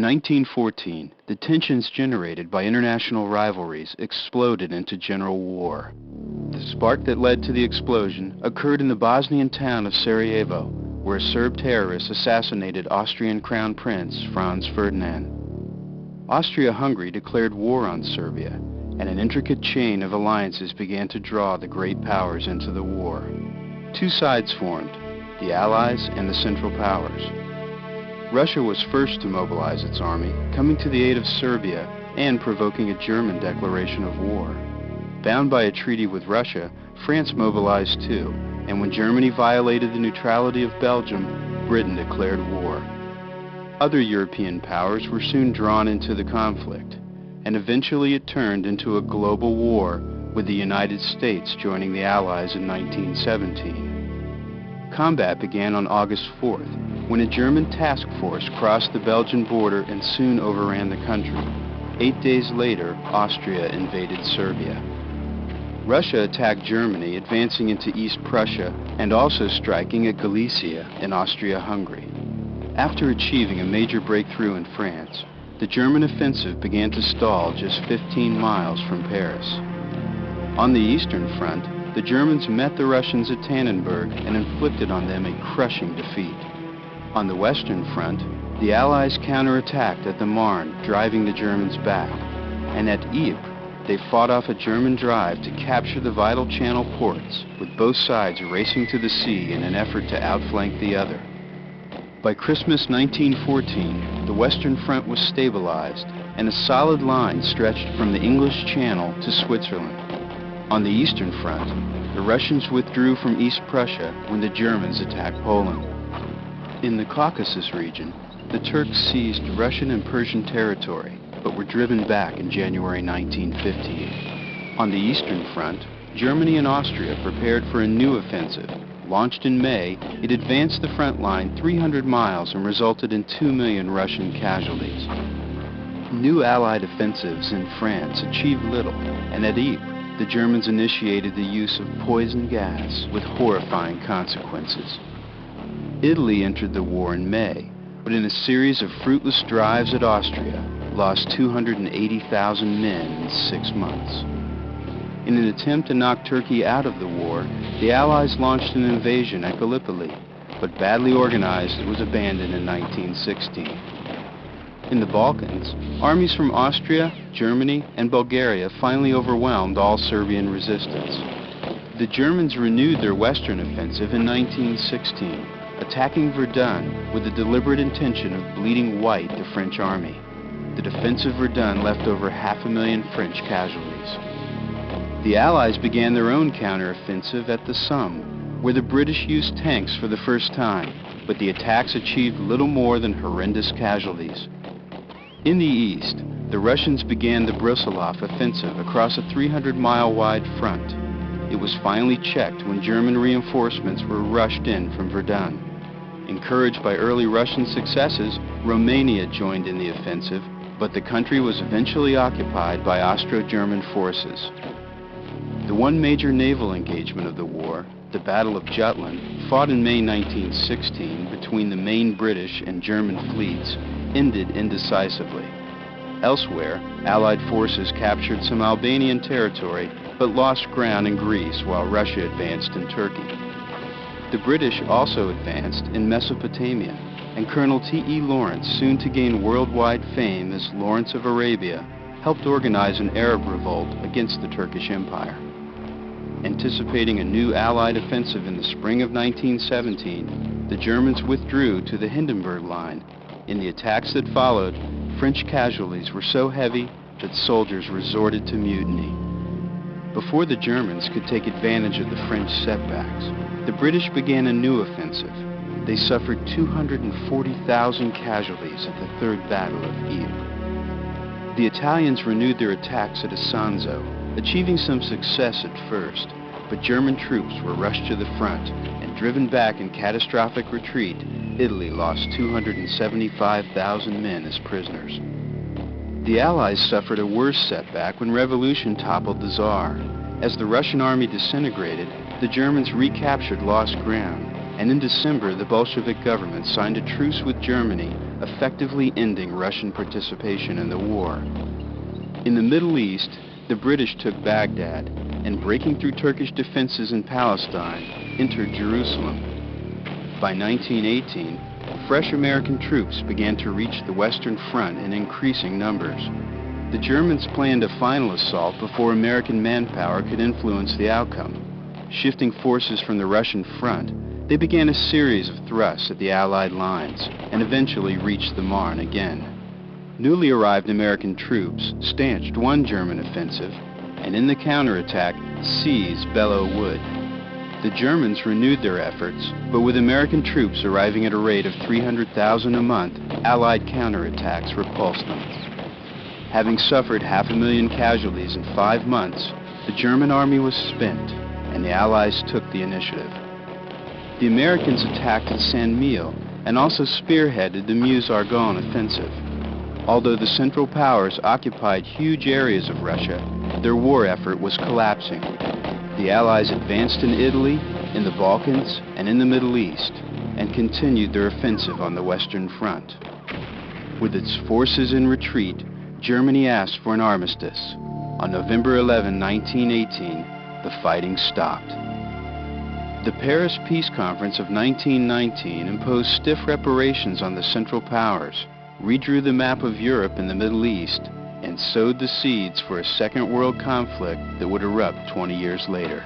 1914, the tensions generated by international rivalries exploded into general war. The spark that led to the explosion occurred in the Bosnian town of Sarajevo, where a Serb terrorist assassinated Austrian Crown Prince Franz Ferdinand. Austria-Hungary declared war on Serbia, and an intricate chain of alliances began to draw the great powers into the war. Two sides formed, the Allies and the Central Powers. Russia was first to mobilize its army, coming to the aid of Serbia and provoking a German declaration of war. Bound by a treaty with Russia, France mobilized too, and when Germany violated the neutrality of Belgium, Britain declared war. Other European powers were soon drawn into the conflict, and eventually it turned into a global war, with the United States joining the Allies in 1917. Combat began on August 4th, when a German task force crossed the Belgian border and soon overran the country. 8 days later, Austria invaded Serbia. Russia attacked Germany, advancing into East Prussia and also striking at Galicia in Austria-Hungary. After achieving a major breakthrough in France, the German offensive began to stall just 15 miles from Paris. On the Eastern Front, the Germans met the Russians at Tannenberg and inflicted on them a crushing defeat. On the Western Front, the Allies counterattacked at the Marne, driving the Germans back, and at Ypres, they fought off a German drive to capture the vital Channel ports, with both sides racing to the sea in an effort to outflank the other. By Christmas 1914, the Western Front was stabilized, and a solid line stretched from the English Channel to Switzerland. On the Eastern Front, the Russians withdrew from East Prussia when the Germans attacked Poland. In the Caucasus region, the Turks seized Russian and Persian territory, but were driven back in January 1915. On the Eastern Front, Germany and Austria prepared for a new offensive. Launched in May, it advanced the front line 300 miles and resulted in 2 million Russian casualties. New Allied offensives in France achieved little, and at Ypres, the Germans initiated the use of poison gas with horrifying consequences. Italy entered the war in May, but in a series of fruitless drives at Austria, lost 280,000 men in 6 months. In an attempt to knock Turkey out of the war, the Allies launched an invasion at Gallipoli, but badly organized, it was abandoned in 1916. In the Balkans, armies from Austria, Germany, and Bulgaria finally overwhelmed all Serbian resistance. The Germans renewed their western offensive in 1916, attacking Verdun with the deliberate intention of bleeding white the French army. The defense of Verdun left over 500,000 French casualties. The Allies began their own counteroffensive at the Somme, where the British used tanks for the first time, but the attacks achieved little more than horrendous casualties. In the east, the Russians began the Brusilov offensive across a 300-mile-wide front. It was finally checked when German reinforcements were rushed in from Verdun. Encouraged by early Russian successes, Romania joined in the offensive, but the country was eventually occupied by Austro-German forces. The one major naval engagement of the war, the Battle of Jutland, fought in May 1916 between the main British and German fleets, ended indecisively. Elsewhere, Allied forces captured some Albanian territory, but lost ground in Greece while Russia advanced in Turkey. The British also advanced in Mesopotamia, and Colonel T.E. Lawrence, soon to gain worldwide fame as Lawrence of Arabia, helped organize an Arab revolt against the Turkish Empire. Anticipating a new Allied offensive in the spring of 1917, the Germans withdrew to the Hindenburg Line. In the attacks that followed, French casualties were so heavy that soldiers resorted to mutiny. Before the Germans could take advantage of the French setbacks, the British began a new offensive. They suffered 240,000 casualties at the Third Battle of Ypres. The Italians renewed their attacks at Isonzo, achieving some success at first, but German troops were rushed to the front, and driven back in catastrophic retreat, Italy lost 275,000 men as prisoners. The Allies suffered a worse setback when revolution toppled the Tsar. As the Russian army disintegrated, the Germans recaptured lost ground, and in December the Bolshevik government signed a truce with Germany, effectively ending Russian participation in the war. In the Middle East, the British took Baghdad, and breaking through Turkish defenses in Palestine, entered Jerusalem. By 1918, fresh American troops began to reach the Western Front in increasing numbers. The Germans planned a final assault before American manpower could influence the outcome. Shifting forces from the Russian front, they began a series of thrusts at the Allied lines and eventually reached the Marne again. Newly arrived American troops stanched one German offensive and in the counterattack seized Belleau Wood. The Germans renewed their efforts, but with American troops arriving at a rate of 300,000 a month, Allied counterattacks repulsed them. Having suffered 500,000 casualties in 5 months, the German army was spent, and the Allies took the initiative. The Americans attacked at Saint-Mihiel and also spearheaded the Meuse-Argonne offensive. Although the Central Powers occupied huge areas of Russia, their war effort was collapsing. The Allies advanced in Italy, in the Balkans, and in the Middle East, and continued their offensive on the Western Front. With its forces in retreat, Germany asked for an armistice. On November 11, 1918, the fighting stopped. The Paris Peace Conference of 1919 imposed stiff reparations on the Central Powers, redrew the map of Europe and the Middle East, and sowed the seeds for a Second World conflict that would erupt 20 years later.